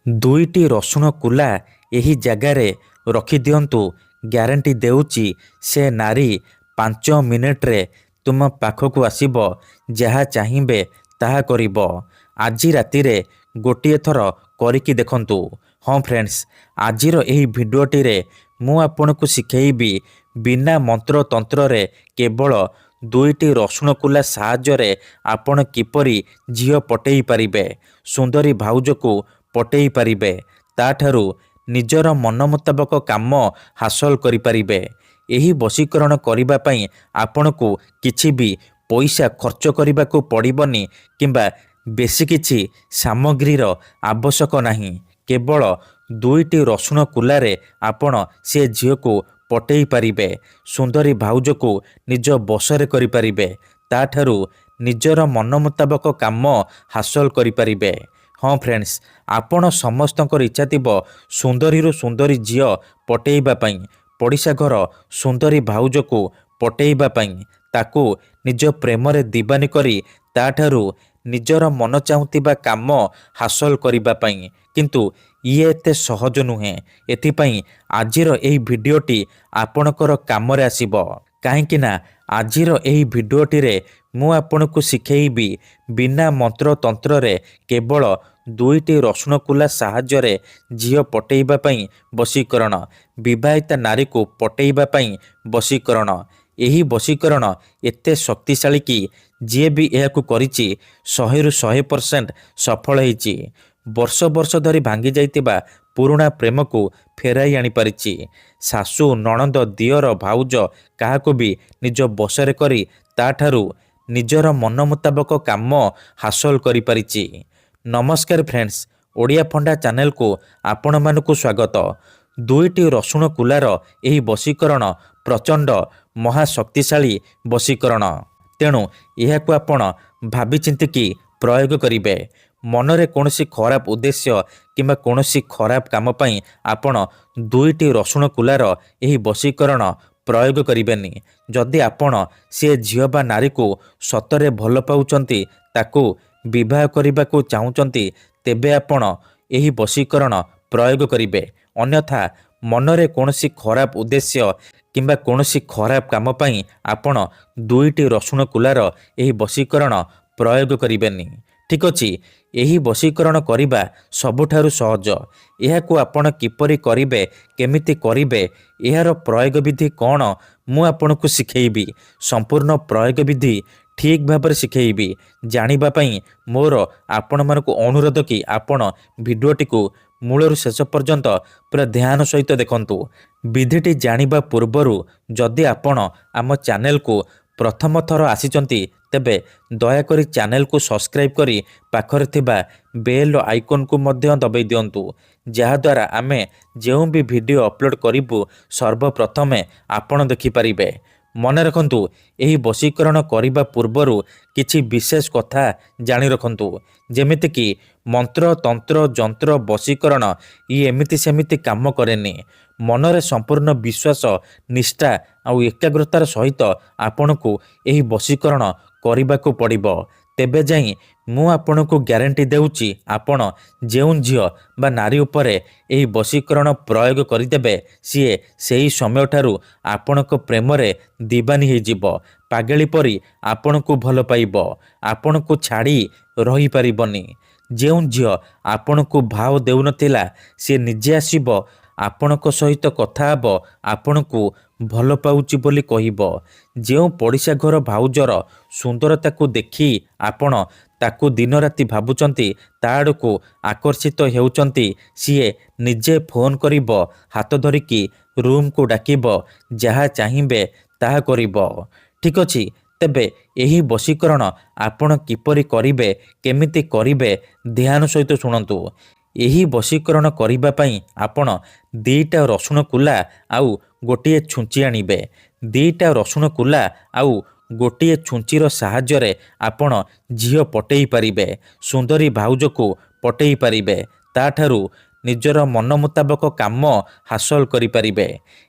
ଦୁଇଟି ରସୁଣ କୁଲା ଏହି ଜାଗାରେ ରଖିଦିଅନ୍ତୁ। ଗ୍ୟାରେଣ୍ଟି ଦେଉଛି ସେ ନାରୀ 5 ମିନିଟ୍ରେ ତୁମ ପାଖକୁ ଆସିବ। ଯାହା ଚାହିଁବେ ତାହା କରିବ। ଆଜି ରାତିରେ ଗୋଟିଏ ଥର କରିକି ଦେଖନ୍ତୁ। ହଁ ଫ୍ରେଣ୍ଡସ୍, ଆଜିର ଏହି ଭିଡ଼ିଓଟିରେ ମୁଁ ଆପଣଙ୍କୁ ଶିଖେଇବି ବିନା ମନ୍ତ୍ରତନ୍ତ୍ରରେ କେବଳ ଦୁଇଟି ରସୁଣ କୁଲା ସାହାଯ୍ୟରେ ଆପଣ କିପରି ଝିଅ ପଟେଇ ପାରିବେ, ସୁନ୍ଦରୀ ଭାଉଜକୁ ପଟେଇ ପାରିବେ, ତାଠାରୁ ନିଜର ମନ ମୁତାବକ କାମ ହାସଲ କରିପାରିବେ। ଏହି ବଶୀକରଣ କରିବା ପାଇଁ ଆପଣଙ୍କୁ କିଛି ବି ପଇସା ଖର୍ଚ୍ଚ କରିବାକୁ ପଡ଼ିବନି କିମ୍ବା ବେଶୀ କିଛି ସାମଗ୍ରୀର ଆବଶ୍ୟକ ନାହିଁ। କେବଳ ଦୁଇଟି ରସୁଣ କୁଲାରେ ଆପଣ ସେ ଝିଅକୁ ପଟେଇ ପାରିବେ, ସୁନ୍ଦରୀ ଭାଉଜକୁ ନିଜ ବଶରେ କରିପାରିବେ, ତାଠାରୁ ନିଜର ମନ ମୁତାବକ କାମ ହାସଲ କରିପାରିବେ। ହଁ ଫ୍ରେଣ୍ଡସ୍, ଆପଣ ସମସ୍ତଙ୍କର ଇଚ୍ଛା ଥିବ ସୁନ୍ଦରୀରୁ ସୁନ୍ଦରୀ ଝିଅ ପଟେଇବା ପାଇଁ, ପଡ଼ିଶା ଘର ସୁନ୍ଦରୀ ଭାଉଜକୁ ପଟେଇବା ପାଇଁ, ତାକୁ ନିଜ ପ୍ରେମରେ ଦିବାନୀ କରି ତାଠାରୁ ନିଜର ମନ ଚାହୁଁଥିବା କାମ ହାସଲ କରିବା ପାଇଁ। କିନ୍ତୁ ଇଏ ଏତେ ସହଜ ନୁହେଁ। ଏଥିପାଇଁ ଆଜିର ଏହି ଭିଡ଼ିଓଟି ଆପଣଙ୍କର କାମରେ ଆସିବ। କାହିଁକି ନା ଆଜିର ଏହି ଭିଡ଼ିଓଟିରେ ମୁଁ ଆପଣଙ୍କୁ ଶିଖେଇବି ବିନା ମନ୍ତ୍ରତନ୍ତ୍ରରେ କେବଳ ଦୁଇଟି ରସୁଣ କୁଲା ସାହାଯ୍ୟରେ ଝିଅ ପଟେଇବା ପାଇଁ ବଶୀକରଣ, ବିବାହିତା ନାରୀକୁ ପଟେଇବା ପାଇଁ ବଶୀକରଣ। ଏହି ବଶୀକରଣ ଏତେ ଶକ୍ତିଶାଳୀ କି ଯିଏ ବି ଏହାକୁ କରିଛି 100ରୁ 100% ସଫଳ ହେଇଛି। ବର୍ଷ ବର୍ଷ ଧରି ଭାଙ୍ଗି ଯାଇଥିବା ପୁରୁଣା ପ୍ରେମକୁ ଫେରାଇ ଆଣିପାରିଛି। ଶାଶୁ, ନଣନ୍ଦ, ଦିଅର, ଭାଉଜ କାହାକୁ ବି ନିଜ ବଶରେ କରି ତାଠାରୁ ନିଜର ମନ ମୁତାବକ କାମ ହାସଲ କରିପାରିଛି। ନମସ୍କାର ଫ୍ରେଣ୍ଡସ୍, ଓଡ଼ିଆ ଫଣ୍ଡା ଚ୍ୟାନେଲକୁ ଆପଣମାନଙ୍କୁ ସ୍ୱାଗତ। ଦୁଇଟି ରସୁଣ କୁଲାର ଏହି ବଶୀକରଣ ପ୍ରଚଣ୍ଡ ମହାଶକ୍ତିଶାଳୀ ବଶୀକରଣ। ତେଣୁ ଏହାକୁ ଆପଣ ଭାବିଚିନ୍ତିକି ପ୍ରୟୋଗ କରିବେ। ମନରେ କୌଣସି ଖରାପ ଉଦ୍ଦେଶ୍ୟ କିମ୍ବା କୌଣସି ଖରାପ କାମ ପାଇଁ ଆପଣ ଦୁଇଟି ରସୁଣ କୁଲାର ଏହି ବଶୀକରଣ ପ୍ରୟୋଗ କରିବେନି। ଯଦି ଆପଣ ସେ ଝିଅ ବା ନାରୀକୁ ସତରେ ଭଲ ପାଉଛନ୍ତି, ତାକୁ ବିବାହ କରିବାକୁ ଚାହୁଁଛନ୍ତି, ତେବେ ଆପଣ ଏହି ବଶୀକରଣ ପ୍ରୟୋଗ କରିବେ। ଅନ୍ୟଥା ମନରେ କୌଣସି ଖରାପ ଉଦ୍ଦେଶ୍ୟ କିମ୍ବା କୌଣସି ଖରାପ କାମ ପାଇଁ ଆପଣ ଦୁଇଟି ରସୁଣ କୁଲାର ଏହି ବଶୀକରଣ ପ୍ରୟୋଗ କରିବେନି। ଠିକ୍ ଅଛି, ଏହି ବଶୀକରଣ କରିବା ସବୁଠାରୁ ସହଜ। ଏହାକୁ ଆପଣ କିପରି କରିବେ, କେମିତି କରିବେ, ଏହାର ପ୍ରୟୋଗ ବିଧି କ'ଣ, ମୁଁ ଆପଣଙ୍କୁ ଶିଖେଇବି। ସମ୍ପୂର୍ଣ୍ଣ ପ୍ରୟୋଗ ବିଧି ଠିକ୍ ଭାବରେ ଶିଖେଇବି। ଜାଣିବା ପାଇଁ ମୋର ଆପଣମାନଙ୍କୁ ଅନୁରୋଧ କି ଆପଣ ଭିଡ଼ିଓଟିକୁ ମୂଳରୁ ଶେଷ ପର୍ଯ୍ୟନ୍ତ ପୁରା ଧ୍ୟାନ ସହିତ ଦେଖନ୍ତୁ। ବିଧିଟି ଜାଣିବା ପୂର୍ବରୁ ଯଦି ଆପଣ ଆମ ଚ୍ୟାନେଲକୁ ପ୍ରଥମ ଥର ଆସିଛନ୍ତି, ତେବେ ଦୟାକରି ଚ୍ୟାନେଲକୁ ସବସ୍କ୍ରାଇବ୍ କରି ପାଖରେ ଥିବା ବେଲ୍ ଆଇକନ୍କୁ ମଧ୍ୟ ଦବାଇ ଦିଅନ୍ତୁ। ଯାହାଦ୍ୱାରା ଆମେ ଯେଉଁ ବି ଭିଡ଼ିଓ ଅପଲୋଡ଼ କରିବୁ ସର୍ବପ୍ରଥମେ ଆପଣ ଦେଖିପାରିବେ। ମନେ ରଖନ୍ତୁ, ଏହି ବଶୀକରଣ କରିବା ପୂର୍ବରୁ କିଛି ବିଶେଷ କଥା ଜାଣି ରଖନ୍ତୁ। ଯେମିତିକି ମନ୍ତ୍ର, ତନ୍ତ୍ର, ଯନ୍ତ୍ର, ବଶୀକରଣ ଇଏ ଏମିତି ସେମିତି କାମ କରେନି। ମନରେ ସମ୍ପୂର୍ଣ୍ଣ ବିଶ୍ୱାସ, ନିଷ୍ଠା ଆଉ ଏକାଗ୍ରତାର ସହିତ ଆପଣଙ୍କୁ ଏହି ବଶୀକରଣ କରିବାକୁ ପଡ଼ିବ। ତେବେ ଯାଇ ମୁଁ ଆପଣଙ୍କୁ ଗ୍ୟାରେଣ୍ଟି ଦେଉଛି, ଆପଣ ଯେଉଁ ଝିଅ ବା ନାରୀ ଉପରେ ଏହି ବଶୀକରଣ ପ୍ରୟୋଗ କରିଦେବେ, ସିଏ ସେହି ସମୟଠାରୁ ଆପଣଙ୍କ ପ୍ରେମରେ ଦିବାନୀ ହେଇଯିବ। ପାଗଳି ପରି ଆପଣଙ୍କୁ ଭଲ ପାଇବ, ଆପଣଙ୍କୁ ଛାଡ଼ି ରହିପାରିବନି। ଯେଉଁ ଝିଅ ଆପଣଙ୍କୁ ଭାව ଦେଉନଥିଲା, ସିଏ ନିଜେ ଆସିବ, ଆପଣଙ୍କ ସହିତ କଥା ହେବ, ଆପଣଙ୍କୁ ଭଲ ପାଉଛି ବୋଲି କହିବ। ଯେଉଁ ପଡ଼ିଶା ଘର ଭାଉଜର ସୁନ୍ଦରତାକୁ ଦେଖି ଆପଣ ତାକୁ ଦିନରାତି ଭାବୁଛନ୍ତି, ତା ଆଡ଼କୁ ଆକର୍ଷିତ ହେଉଛନ୍ତି, ସିଏ ନିଜେ ଫୋନ୍ କରିବ, ହାତ ଧରିକି ରୁମ୍କୁ ଡାକିବ, ଯାହା ଚାହିଁବେ ତାହା କରିବ। ଠିକ୍ ଅଛି, ତେବେ ଏହି ବଶୀକରଣ ଆପଣ କିପରି କରିବେ, କେମିତି କରିବେ, ଧ୍ୟାନ ସହିତ ଶୁଣନ୍ତୁ। ଏହି ବଶୀକରଣ କରିବା ପାଇଁ ଆପଣ ଦୁଇଟା ରସୁଣ କୁଲା ଆଉ ଗୋଟିଏ ଛୁଞ୍ଚି ଆଣିବେ। ଦୁଇଟା ରସୁଣ କୁଲା ଆଉ ଗୋଟିଏ ଛୁଞ୍ଚିର ସାହାଯ୍ୟରେ ଆପଣ ଝିଅ ପଟେଇ ପାରିବେ, ସୁନ୍ଦରୀ ଭାଉଜକୁ ପଟେଇ ପାରିବେ, ତାଠାରୁ ନିଜର ମନ ମୁତାବକ କାମ ହାସଲ କରିପାରିବେ।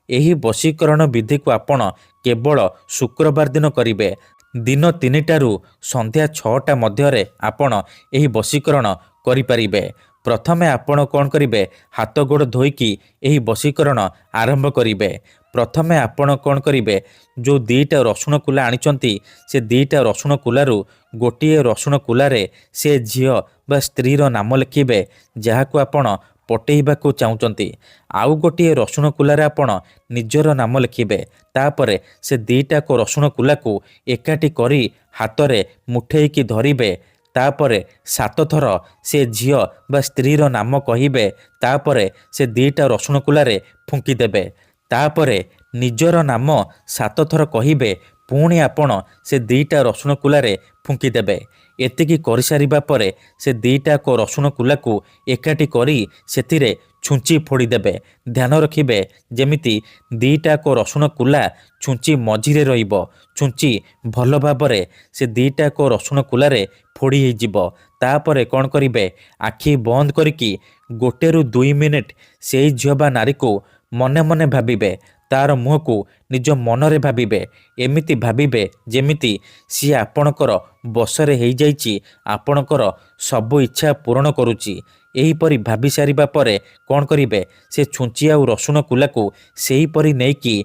ଏହି ବଶୀକରଣ ବିଧିକୁ ଆପଣ କେବଳ ଶୁକ୍ରବାର ଦିନ କରିବେ। ଦିନ 3ଟାରୁ ସନ୍ଧ୍ୟା 6ଟା ମଧ୍ୟରେ ଆପଣ ଏହି ବଶୀକରଣ କରିପାରିବେ। ପ୍ରଥମେ ଆପଣ କ'ଣ କରିବେ, ହାତ ଗୋଡ଼ ଧୋଇକି ଏହି ବଶୀକରଣ ଆରମ୍ଭ କରିବେ। ପ୍ରଥମେ ଆପଣ କ'ଣ କରିବେ, ଯେଉଁ 2ଟା ରସୁଣ କୁଲା ଆଣିଛନ୍ତି ସେ 2ଟା ରସୁଣ କୁଲାରୁ ଗୋଟିଏ ରସୁଣ କୁଲାରେ ସେ ଝିଅ ବା ସ୍ତ୍ରୀର ନାମ ଲେଖିବେ ଯାହାକୁ ଆପଣ ପଟେଇବାକୁ ଚାହୁଁଛନ୍ତି। ଆଉ ଗୋଟିଏ ରସୁଣ କୁଲାରେ ଆପଣ ନିଜର ନାମ ଲେଖିବେ। ତାପରେ ସେ 2ଟାକ ରସୁଣ କୁଲାକୁ ଏକାଠି କରି ହାତରେ ମୁଠେଇକି ଧରିବେ। ତାପରେ 7 ଥର ସେ ଝିଅ ବା ସ୍ତ୍ରୀର ନାମ କହିବେ। ତାପରେ ସେ 2ଟା ରସୁଣ କୁଲାରେ ଫୁଙ୍କିଦେବେ। ତାପରେ ନିଜର ନାମ 7 ଥର କହିବେ। ପୁଣି ଆପଣ ସେ 2ଟା ରସୁଣ କୁଲାରେ ଫୁଙ୍କିଦେବେ। ଏତିକି କରିସାରିବା ପରେ ସେ 2ଟାକ ରସୁଣ କୁଲାକୁ ଏକାଠି କରି ସେଥିରେ ଛୁଞ୍ଚି ଫୋଡ଼ିଦେବେ। ଧ୍ୟାନ ରଖିବେ ଯେମିତି 2ଟାକ ରସୁଣ କୁଲା ଛୁଞ୍ଚି ମଝିରେ ରହିବ। ଛୁଞ୍ଚି ଭଲ ଭାବରେ ସେ 2ଟାକ ରସୁଣ କୁଲାରେ ଫୋଡ଼ି ହେଇଯିବ। ତାପରେ କ'ଣ କରିବେ, ଆଖି ବନ୍ଦ କରିକି 1ରୁ 2 ମିନିଟ୍ ସେଇ ଝିଅ ବା ନାରୀକୁ ମନେ ମନେ ଭାବିବେ। ତାର ମୁହଁକୁ ନିଜ ମନରେ ଭାବିବେ। ଏମିତି ଭାବିବେ ଯେମିତି ସିଏ ଆପଣଙ୍କର ବଶରେ ହେଇଯାଇଛି, ଆପଣଙ୍କର ସବୁ ଇଚ୍ଛା ପୂରଣ କରୁଛି। ଏହିପରି ଭାବି ସାରିବା ପରେ କ'ଣ କରିବେ, ସେ ଛୁଞ୍ଚି ଆଉ ରସୁଣ କୁଲାକୁ ସେହିପରି ନେଇକି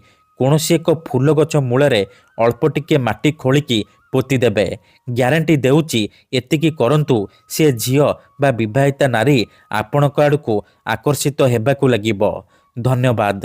କୌଣସି ଏକ ଫୁଲ ଗଛ ମୂଳରେ ଅଳ୍ପ ଟିକେ ମାଟି ଖୋଳିକି ପୋତିଦେବେ। ଗ୍ୟାରେଣ୍ଟି ଦେଉଛି ଏତିକି କରନ୍ତୁ, ସେ ଝିଅ ବା ବିବାହିତା ନାରୀ ଆପଣଙ୍କ ଆଡ଼କୁ ଆକର୍ଷିତ ହେବାକୁ ଲାଗିବ। ଧନ୍ୟବାଦ।